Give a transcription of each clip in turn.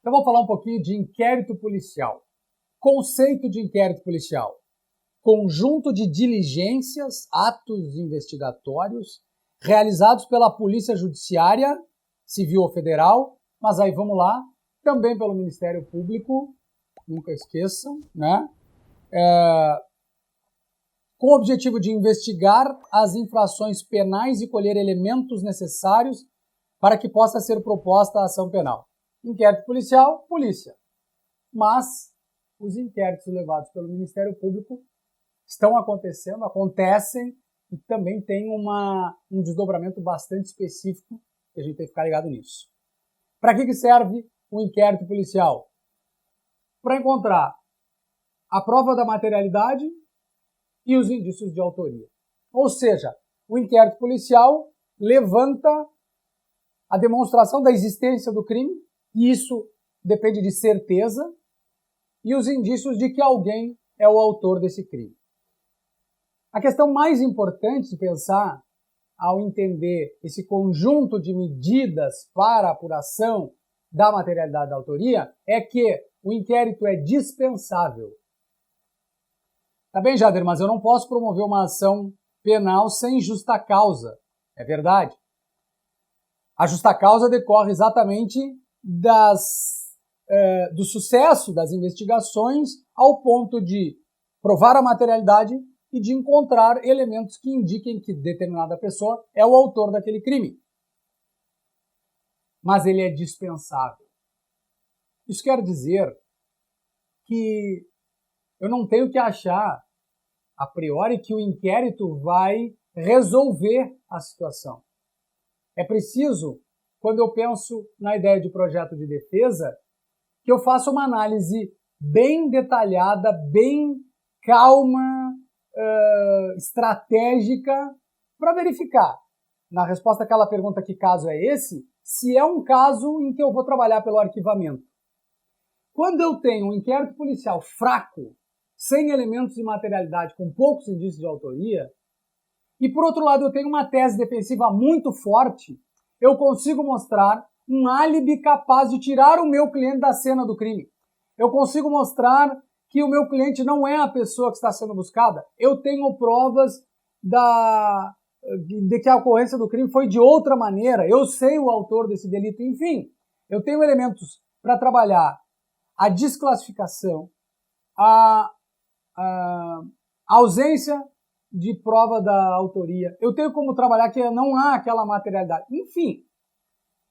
Então vamos falar um pouquinho de inquérito policial. Conceito de inquérito policial: conjunto de diligências, atos investigatórios realizados pela Polícia Judiciária, Civil ou Federal, mas aí vamos lá, também pelo Ministério Público, nunca esqueçam, né? Com o objetivo de investigar as infrações penais e colher elementos necessários para que possa ser proposta a ação penal. Inquérito policial, polícia. Mas os inquéritos levados pelo Ministério Público estão acontecendo, acontecem e também tem um desdobramento bastante específico que a gente tem que ficar ligado nisso. Para que serve o inquérito policial? Para encontrar a prova da materialidade e os indícios de autoria. Ou seja, o inquérito policial levanta a demonstração da existência do crime, e isso depende de certeza, e os indícios de que alguém é o autor desse crime. A questão mais importante de pensar ao entender esse conjunto de medidas para a apuração da materialidade da autoria é que o inquérito é dispensável. Tá bem, Jader, mas eu não posso promover uma ação penal sem justa causa. É verdade. A justa causa decorre exatamente do sucesso das investigações ao ponto de provar a materialidade e de encontrar elementos que indiquem que determinada pessoa é o autor daquele crime. Mas ele é dispensável. Isso quer dizer que eu não tenho que achar, a priori, que o inquérito vai resolver a situação. É preciso, quando eu penso na ideia de projeto de defesa, que eu faça uma análise bem detalhada, bem calma, estratégica, para verificar, na resposta àquela pergunta que caso é esse, se é um caso em que eu vou trabalhar pelo arquivamento. Quando eu tenho um inquérito policial fraco, sem elementos de materialidade, com poucos indícios de autoria, e por outro lado eu tenho uma tese defensiva muito forte, eu consigo mostrar um álibi capaz de tirar o meu cliente da cena do crime. Eu consigo mostrar que o meu cliente não é a pessoa que está sendo buscada. Eu tenho provas de que a ocorrência do crime foi de outra maneira. Eu sei o autor desse delito. Enfim, eu tenho elementos para trabalhar a desclassificação, a ausência de prova da autoria. Eu tenho como trabalhar que não há aquela materialidade. Enfim,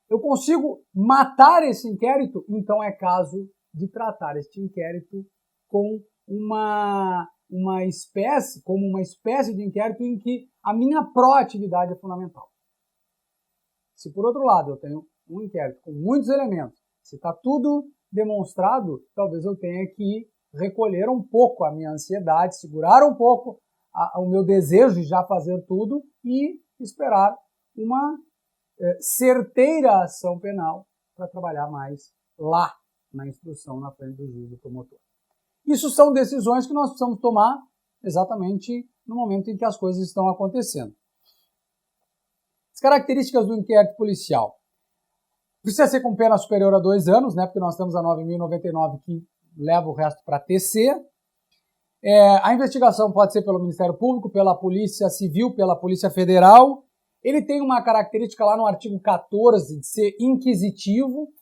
eu consigo matar esse inquérito, então é caso de tratar este inquérito com uma espécie de inquérito em que a minha proatividade é fundamental. Se por outro lado eu tenho um inquérito com muitos elementos, se está tudo demonstrado, talvez eu tenha que recolher um pouco a minha ansiedade, segurar um pouco o meu desejo de já fazer tudo e esperar uma certeira ação penal para trabalhar mais lá na instrução, na frente do juiz do promotor. Isso são decisões que nós precisamos tomar exatamente no momento em que as coisas estão acontecendo. As características do inquérito policial. Precisa ser com pena superior a 2 anos, né, porque nós temos a 9.099 que leva o resto para TC. A investigação pode ser pelo Ministério Público, pela Polícia Civil, pela Polícia Federal. Ele tem uma característica lá no artigo 14 de ser inquisitivo.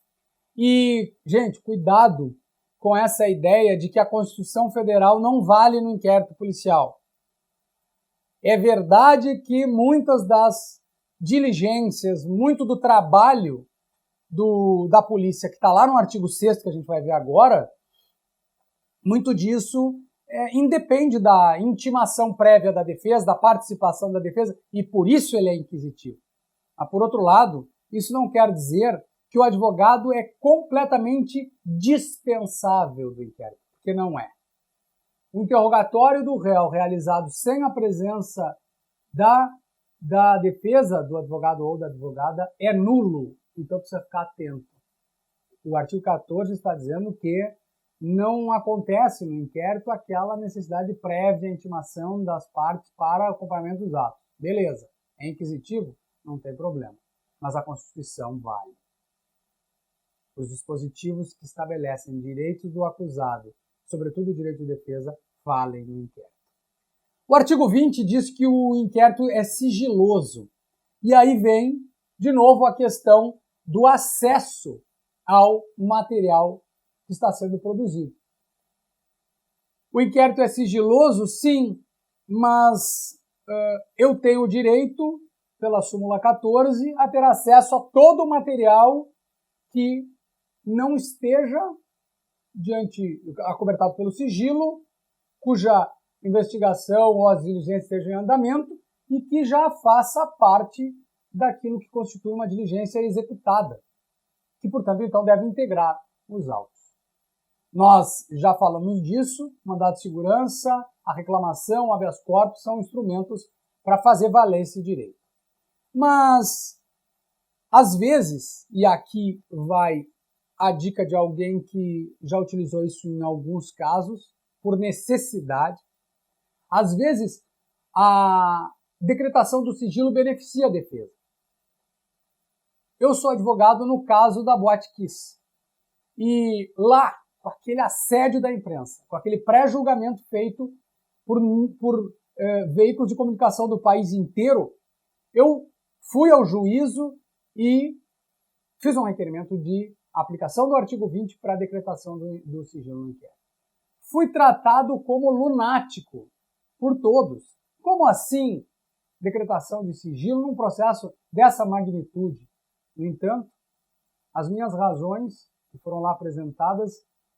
E, gente, cuidado com essa ideia de que a Constituição Federal não vale no inquérito policial. É verdade que muitas das diligências, muito do trabalho da polícia, que está lá no artigo 6º que a gente vai ver agora, muito disso independe da intimação prévia da defesa, da participação da defesa, e por isso ele é inquisitivo. Mas, por outro lado, isso não quer dizer que o advogado é completamente dispensável do inquérito, porque não é. O interrogatório do réu realizado sem a presença da defesa, do advogado ou da advogada, é nulo, então precisa ficar atento. O artigo 14 está dizendo que não acontece no inquérito aquela necessidade prévia intimação das partes para acompanhamento dos atos. Beleza, é inquisitivo? Não tem problema, mas a Constituição vale. os dispositivos que estabelecem direitos do acusado, sobretudo o direito de defesa, falem no inquérito. O artigo 20 diz que o inquérito é sigiloso. E aí vem, de novo, a questão do acesso ao material que está sendo produzido. O inquérito é sigiloso, sim, mas eu tenho o direito, pela súmula 14, a ter acesso a todo o material que não esteja acobertado pelo sigilo, cuja investigação ou as diligências estejam em andamento e que já faça parte daquilo que constitui uma diligência executada, que, portanto, então deve integrar os autos. Nós já falamos disso, mandado de segurança, a reclamação, o habeas corpus são instrumentos para fazer valer esse direito. Mas, às vezes, e aqui vai a dica de alguém que já utilizou isso em alguns casos, por necessidade, às vezes a decretação do sigilo beneficia a defesa. Eu sou advogado no caso da Boate Kiss. E lá, com aquele assédio da imprensa, com aquele pré-julgamento feito por veículos de comunicação do país inteiro, eu fui ao juízo e fiz um requerimento de aplicação do artigo 20 para a decretação do sigilo no inquérito. Fui tratado como lunático por todos. Como assim decretação de sigilo num processo dessa magnitude? No entanto, as minhas razões, que foram lá apresentadas,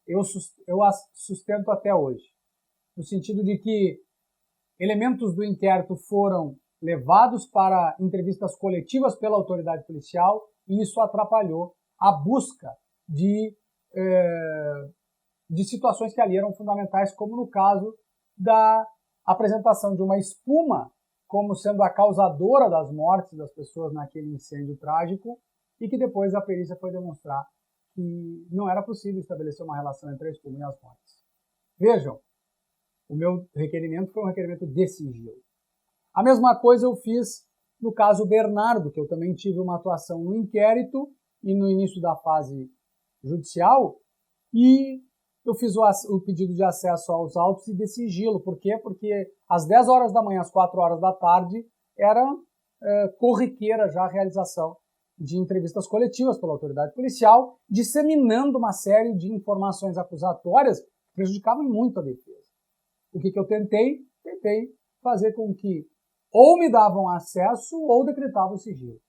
eu as sustento até hoje. No sentido de que elementos do inquérito foram levados para entrevistas coletivas pela autoridade policial e isso atrapalhou a busca de situações que ali eram fundamentais, como no caso da apresentação de uma espuma como sendo a causadora das mortes das pessoas naquele incêndio trágico e que depois a perícia foi demonstrar que não era possível estabelecer uma relação entre a espuma e as mortes. Vejam, o meu requerimento foi um requerimento de sigilo. A mesma coisa eu fiz no caso Bernardo, que eu também tive uma atuação no inquérito e no início da fase judicial, e eu fiz o pedido de acesso aos autos e de sigilo. Por quê? Porque às 10 horas da manhã, às 4 horas da tarde, era corriqueira já a realização de entrevistas coletivas pela autoridade policial, disseminando uma série de informações acusatórias que prejudicavam muito a defesa. O que eu tentei? Tentei fazer com que ou me davam acesso ou decretavam o sigilo.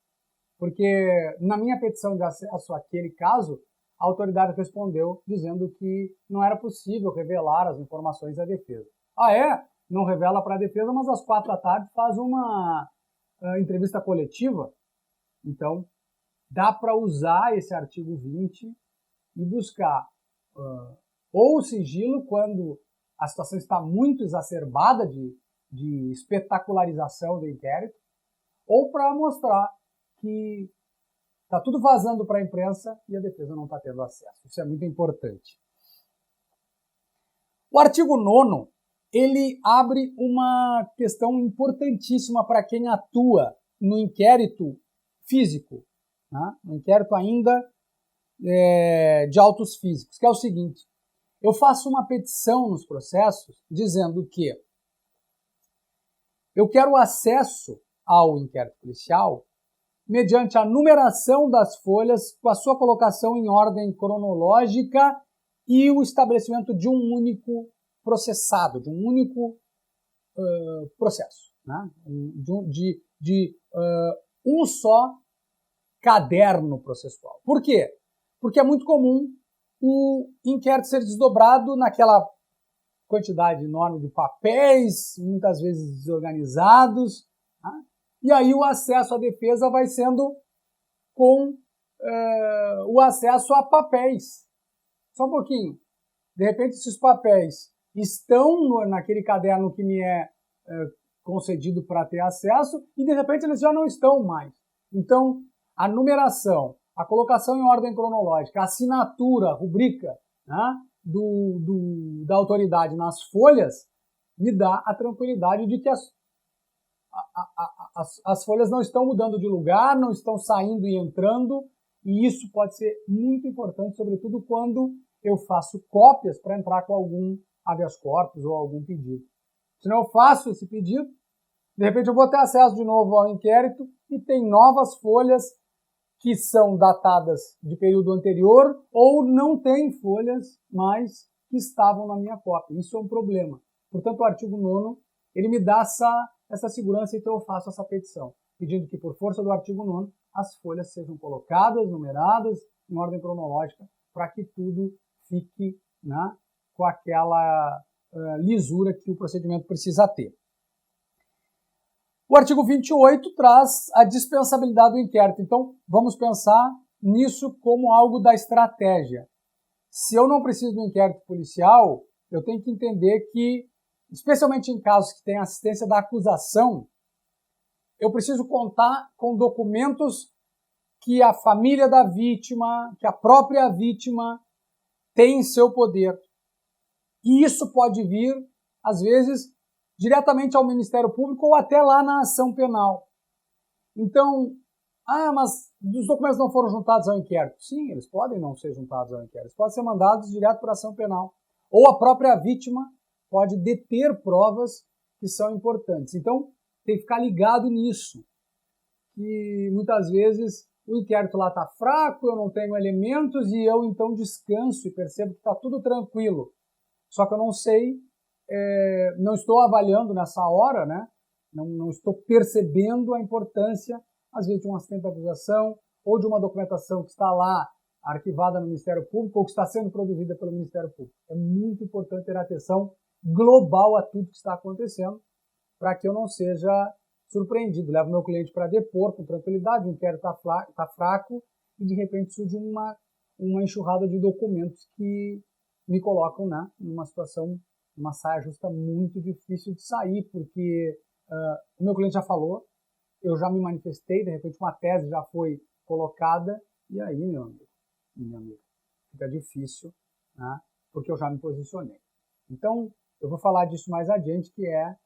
Porque na minha petição de acesso àquele caso, a autoridade respondeu dizendo que não era possível revelar as informações da defesa. Ah, é? Não revela para a defesa, mas às 4 da tarde faz uma entrevista coletiva. Então, dá para usar esse artigo 20 e buscar ou o sigilo quando a situação está muito exacerbada de espetacularização do inquérito, ou para mostrar que está tudo vazando para a imprensa e a defesa não está tendo acesso. Isso é muito importante. O artigo 9º, ele abre uma questão importantíssima para quem atua no inquérito físico, né? No inquérito ainda de autos físicos, que é o seguinte: eu faço uma petição nos processos dizendo que eu quero acesso ao inquérito policial mediante a numeração das folhas com a sua colocação em ordem cronológica e o estabelecimento de um único processado, de um único processo, né? de um só caderno processual. Por quê? Porque é muito comum o inquérito ser desdobrado naquela quantidade enorme de papéis, muitas vezes desorganizados, né? E aí o acesso à defesa vai sendo com o acesso a papéis. Só um pouquinho. De repente, esses papéis estão naquele caderno que me é concedido para ter acesso e, de repente, eles já não estão mais. Então, a numeração, a colocação em ordem cronológica, a assinatura, a rubrica, né, da autoridade nas folhas, me dá a tranquilidade de que as folhas não estão mudando de lugar, não estão saindo e entrando, E isso pode ser muito importante, sobretudo quando eu faço cópias para entrar com algum habeas corpus ou algum pedido. Se não eu faço esse pedido, de repente eu vou ter acesso de novo ao inquérito e tem novas folhas que são datadas de período anterior ou não tem folhas mais que estavam na minha cópia. Isso é um problema. Portanto, o artigo 9º, ele me dá essa segurança, então eu faço essa petição, pedindo que, por força do artigo 9º, as folhas sejam colocadas, numeradas, em ordem cronológica, para que tudo fique, né, com aquela lisura que o procedimento precisa ter. O artigo 28 traz a dispensabilidade do inquérito. Então, vamos pensar nisso como algo da estratégia. Se eu não preciso do inquérito policial, eu tenho que entender que, especialmente em casos que tem assistência da acusação, eu preciso contar com documentos que a família da vítima, que a própria vítima tem em seu poder. E isso pode vir, às vezes, diretamente ao Ministério Público ou até lá na ação penal. Então, mas os documentos não foram juntados ao inquérito. Sim, eles podem não ser juntados ao inquérito. Eles podem ser mandados direto para a ação penal. Ou a própria vítima pode deter provas que são importantes. Então, tem que ficar ligado nisso. Que muitas vezes o inquérito lá está fraco, eu não tenho elementos e eu então descanso e percebo que está tudo tranquilo. Só que eu não sei, não estou avaliando nessa hora, né? Não estou percebendo a importância, às vezes, de um assistente da acusação ou de uma documentação que está lá arquivada no Ministério Público ou que está sendo produzida pelo Ministério Público. É muito importante ter atenção global a tudo que está acontecendo para que eu não seja surpreendido. Levo meu cliente para depor com tranquilidade, o inquérito está fraco e, de repente, surge uma enxurrada de documentos que me colocam, né, numa situação, uma saia justa muito difícil de sair, porque o meu cliente já falou, eu já me manifestei, de repente uma tese já foi colocada, e aí, meu amigo, minha amiga, fica difícil, né, porque eu já me posicionei. Então, eu vou falar disso mais adiante, que é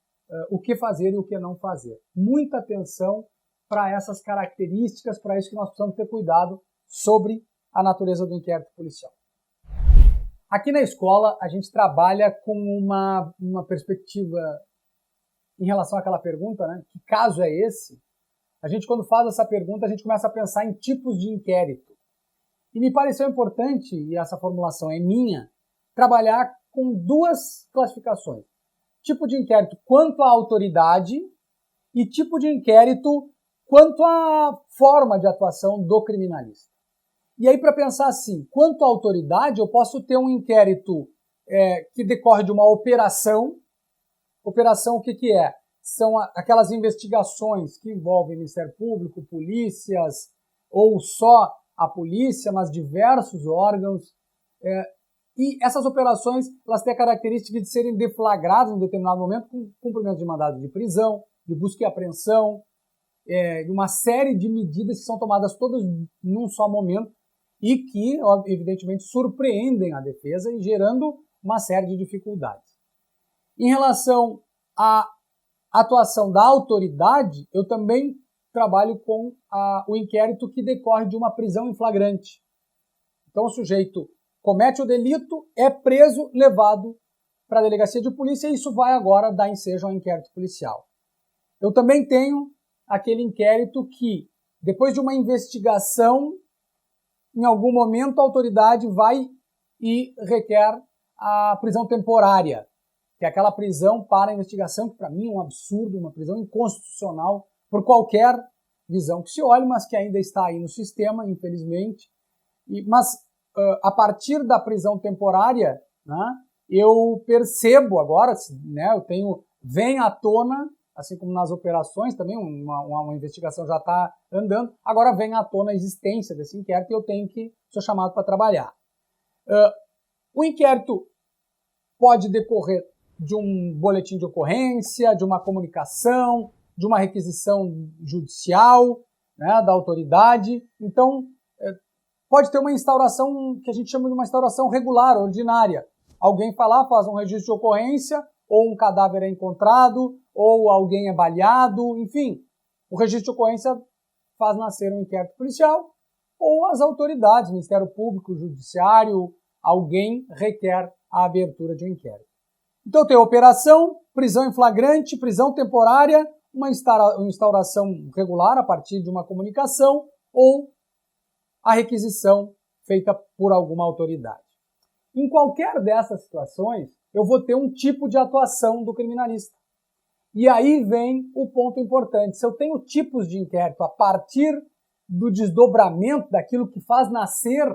o que fazer e o que não fazer. Muita atenção para essas características, para isso que nós precisamos ter cuidado sobre a natureza do inquérito policial. Aqui na escola, a gente trabalha com uma perspectiva em relação àquela pergunta, né? Que caso é esse? A gente, quando faz essa pergunta, a gente começa a pensar em tipos de inquérito. E me pareceu importante, e essa formulação é minha, trabalhar com duas classificações. Tipo de inquérito quanto à autoridade e tipo de inquérito quanto à forma de atuação do criminalista. E aí, para pensar assim, quanto à autoridade, eu posso ter um inquérito que decorre de uma operação. Operação, o que é? São aquelas investigações que envolvem Ministério Público, polícias, ou só a polícia, mas diversos órgãos. E essas operações, elas têm a característica de serem deflagradas em um determinado momento com cumprimento de mandado de prisão, de busca e apreensão, de uma série de medidas que são tomadas todas num só momento e que, evidentemente, surpreendem a defesa e gerando uma série de dificuldades. Em relação à atuação da autoridade, eu também trabalho com o inquérito que decorre de uma prisão em flagrante. Então, o sujeito comete o delito, é preso, levado para a delegacia de polícia e isso vai agora dar ensejo ao inquérito policial. Eu também tenho aquele inquérito que, depois de uma investigação, em algum momento a autoridade vai e requer a prisão temporária, que é aquela prisão para a investigação, que para mim é um absurdo, uma prisão inconstitucional por qualquer visão que se olhe, mas que ainda está aí no sistema, infelizmente. Mas a partir da prisão temporária, né, eu percebo agora, né, vem à tona, assim como nas operações também, uma investigação já está andando, agora vem à tona a existência desse inquérito e eu tenho que ser chamado para trabalhar. O inquérito pode decorrer de um boletim de ocorrência, de uma comunicação, de uma requisição judicial, né, da autoridade. Então, pode ter uma instauração que a gente chama de uma instauração regular, ordinária. Alguém vai lá, faz um registro de ocorrência, ou um cadáver é encontrado, ou alguém é baleado, enfim. O registro de ocorrência faz nascer um inquérito policial, ou as autoridades, Ministério Público, Judiciário, alguém requer a abertura de um inquérito. Então tem operação, prisão em flagrante, prisão temporária, uma instauração regular a partir de uma comunicação ou a requisição feita por alguma autoridade. Em qualquer dessas situações, eu vou ter um tipo de atuação do criminalista. E aí vem o ponto importante. Se eu tenho tipos de inquérito a partir do desdobramento daquilo que faz nascer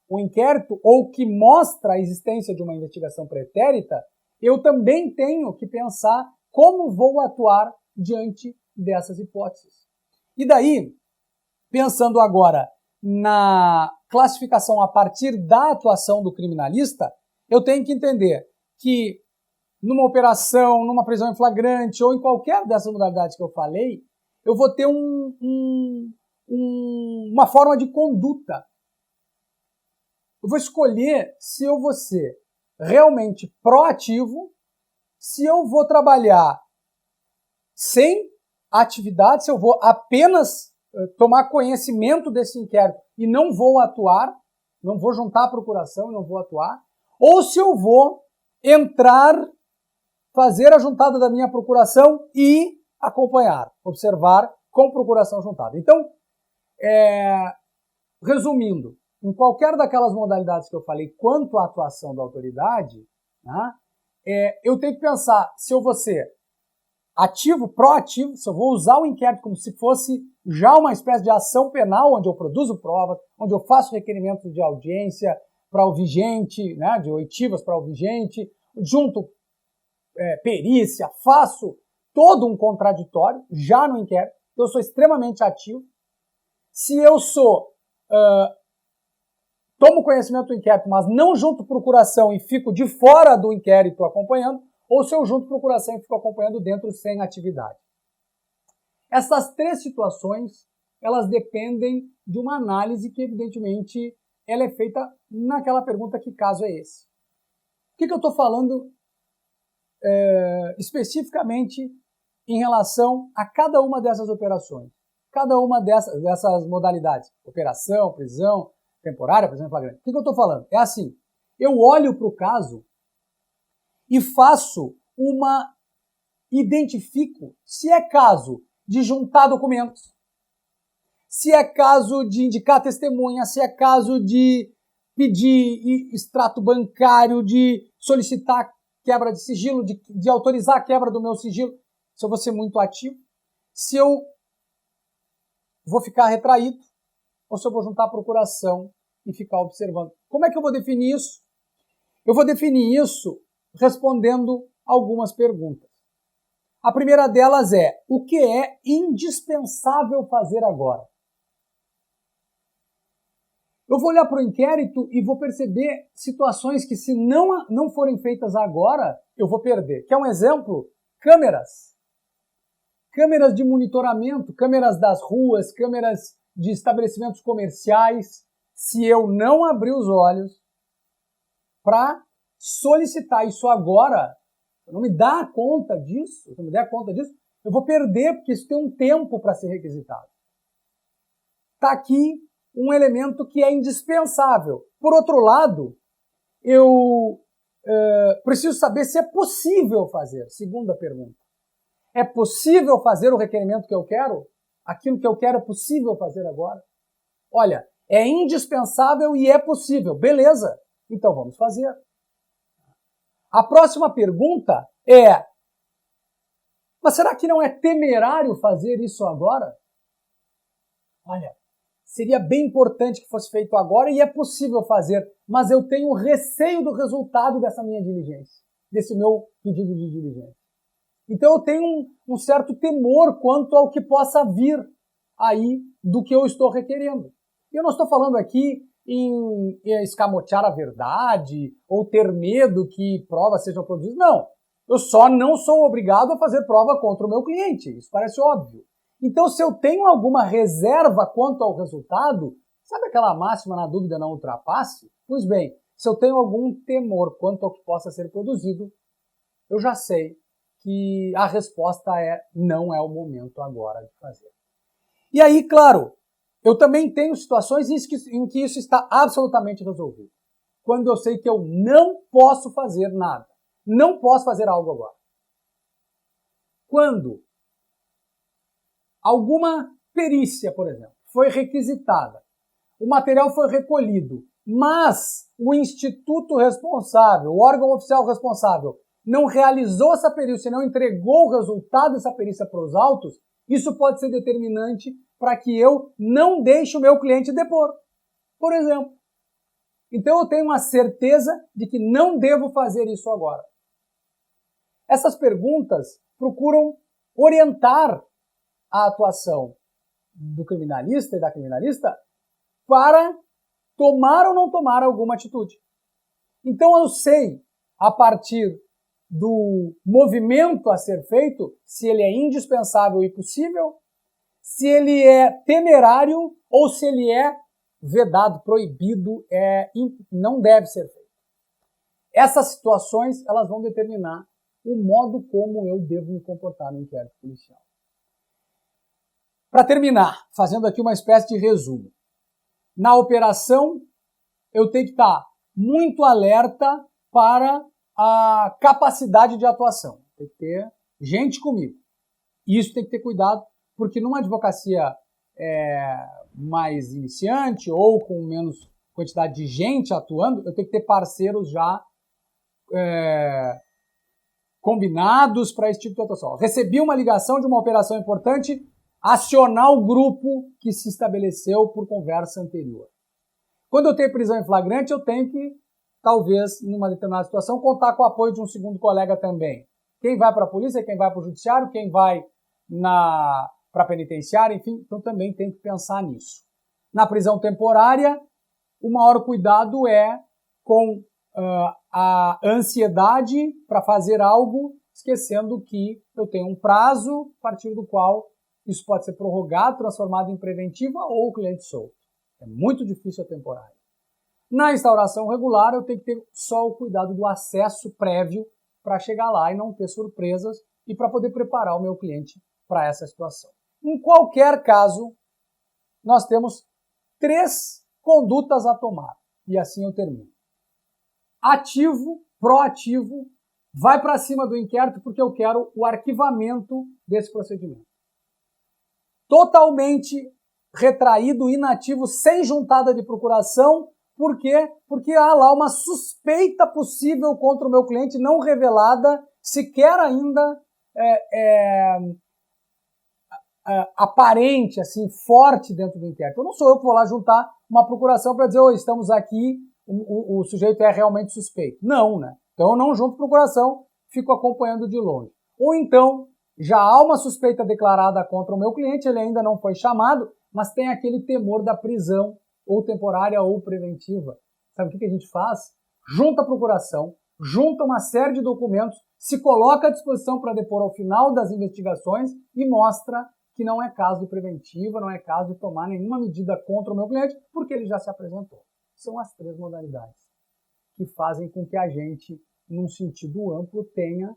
o inquérito ou que mostra a existência de uma investigação pretérita, eu também tenho que pensar como vou atuar diante dessas hipóteses. E daí, pensando agora na classificação a partir da atuação do criminalista, eu tenho que entender que numa operação, numa prisão em flagrante ou em qualquer dessas modalidades que eu falei, eu vou ter uma forma de conduta. Eu vou escolher se eu vou ser realmente proativo, se eu vou trabalhar sem atividade, se eu vou apenas tomar conhecimento desse inquérito e não vou atuar, não vou juntar a procuração e não vou atuar, ou se eu vou entrar, fazer a juntada da minha procuração e acompanhar, observar com procuração juntada. Então, resumindo, em qualquer daquelas modalidades que eu falei quanto à atuação da autoridade, né, eu tenho que pensar se eu vou ser ativo, proativo, se eu vou usar o inquérito como se fosse já uma espécie de ação penal, onde eu produzo provas, onde eu faço requerimento de audiência para o vigente, né, de oitivas para o vigente, junto perícia, faço todo um contraditório já no inquérito, eu sou extremamente ativo. Se eu tomo conhecimento do inquérito, mas não junto procuração e fico de fora do inquérito acompanhando, ou se eu junto procuração e fico acompanhando dentro sem atividade. Essas três situações, elas dependem de uma análise que, evidentemente, ela é feita naquela pergunta: que caso é esse? O que eu estou falando especificamente em relação a cada uma dessas operações? Cada uma dessas modalidades. Operação, prisão temporária, prisão em flagrante. O que eu estou falando? É assim, eu olho para o caso e identifico se é caso de juntar documentos, se é caso de indicar testemunha, se é caso de pedir extrato bancário, de solicitar quebra de sigilo, de autorizar a quebra do meu sigilo, se eu vou ser muito ativo, se eu vou ficar retraído, ou se eu vou juntar a procuração e ficar observando. Como é que eu vou definir isso? Eu vou definir isso respondendo algumas perguntas. A primeira delas é: o que é indispensável fazer agora? Eu vou olhar para o inquérito e vou perceber situações que, se não forem feitas agora, eu vou perder. Quer um exemplo? Câmeras. Câmeras de monitoramento, câmeras das ruas, câmeras de estabelecimentos comerciais. Se eu não abrir os olhos para solicitar isso agora, eu não me der conta disso, eu vou perder, porque isso tem um tempo para ser requisitado. Está aqui um elemento que é indispensável. Por outro lado, eu preciso saber se é possível fazer. Segunda pergunta. É possível fazer o requerimento que eu quero? Aquilo que eu quero é possível fazer agora? Olha, é indispensável e é possível. Beleza, então vamos fazer. A próxima pergunta é: mas será que não é temerário fazer isso agora? Olha, seria bem importante que fosse feito agora e é possível fazer, mas eu tenho receio do resultado dessa minha diligência, desse meu pedido de diligência. Então eu tenho um certo temor quanto ao que possa vir aí do que eu estou requerendo. Eu não estou falando aqui em escamotear a verdade ou ter medo que provas sejam produzidas. Não, eu só não sou obrigado a fazer prova contra o meu cliente. Isso parece óbvio. Então, se eu tenho alguma reserva quanto ao resultado, sabe aquela máxima: na dúvida não ultrapasse? Pois bem, se eu tenho algum temor quanto ao que possa ser produzido, eu já sei que a resposta é: não é o momento agora de fazer. E aí, claro, Eu também tenho situações em que isso está absolutamente resolvido. Quando eu sei que eu não posso fazer nada. Não posso fazer algo agora. Quando alguma perícia, por exemplo, foi requisitada, o material foi recolhido, mas o instituto responsável, o órgão oficial responsável, não realizou essa perícia, não entregou o resultado dessa perícia para os autos, isso pode ser determinante para que eu não deixe o meu cliente depor, por exemplo. Então eu tenho uma certeza de que não devo fazer isso agora. Essas perguntas procuram orientar a atuação do criminalista e da criminalista para tomar ou não tomar alguma atitude. Então eu sei, a partir do movimento a ser feito, se ele é indispensável e possível, se ele é temerário ou se ele é vedado, proibido, não deve ser feito. Essas situações elas vão determinar o modo como eu devo me comportar no inquérito policial. Para terminar, fazendo aqui uma espécie de resumo. Na operação, eu tenho que estar muito alerta para a capacidade de atuação. Tem que ter gente comigo. Isso tem que ter cuidado, porque numa advocacia mais iniciante ou com menos quantidade de gente atuando, eu tenho que ter parceiros já combinados para esse tipo de atuação. Recebi uma ligação de uma operação importante, acionar o grupo que se estabeleceu por conversa anterior. Quando eu tenho prisão em flagrante, eu tenho que, talvez, numa determinada situação, contar com o apoio de um segundo colega também. Quem vai para a polícia, quem vai para o judiciário, quem vai para a penitenciária, enfim, então também tem que pensar nisso. Na prisão temporária, o maior cuidado é com a ansiedade para fazer algo, esquecendo que eu tenho um prazo a partir do qual isso pode ser prorrogado, transformado em preventiva ou cliente solto. É muito difícil a temporária. Na instauração regular, eu tenho que ter só o cuidado do acesso prévio para chegar lá e não ter surpresas e para poder preparar o meu cliente para essa situação. Em qualquer caso, nós temos 3 condutas a tomar. E assim eu termino. Ativo, proativo, vai para cima do inquérito porque eu quero o arquivamento desse procedimento. Totalmente retraído, inativo, sem juntada de procuração. Por quê? Porque há lá uma suspeita possível contra o meu cliente não revelada, sequer ainda aparente, assim, forte dentro do inquérito. Eu não sou eu que vou lá juntar uma procuração para dizer, estamos aqui, o sujeito é realmente suspeito. Não, né? Então eu não junto procuração, fico acompanhando de longe. Ou então, já há uma suspeita declarada contra o meu cliente, ele ainda não foi chamado, mas tem aquele temor da prisão, ou temporária ou preventiva. Sabe o que a gente faz? Junta a procuração, junta uma série de documentos, se coloca à disposição para depor ao final das investigações e mostra que não é caso de preventiva, não é caso de tomar nenhuma medida contra o meu cliente, porque ele já se apresentou. São as 3 modalidades que fazem com que a gente, num sentido amplo, tenha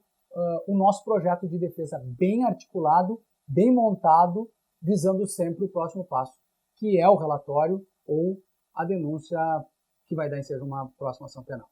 o nosso projeto de defesa bem articulado, bem montado, visando sempre o próximo passo, que é o relatório ou a denúncia que vai dar ensejo a uma próxima ação penal.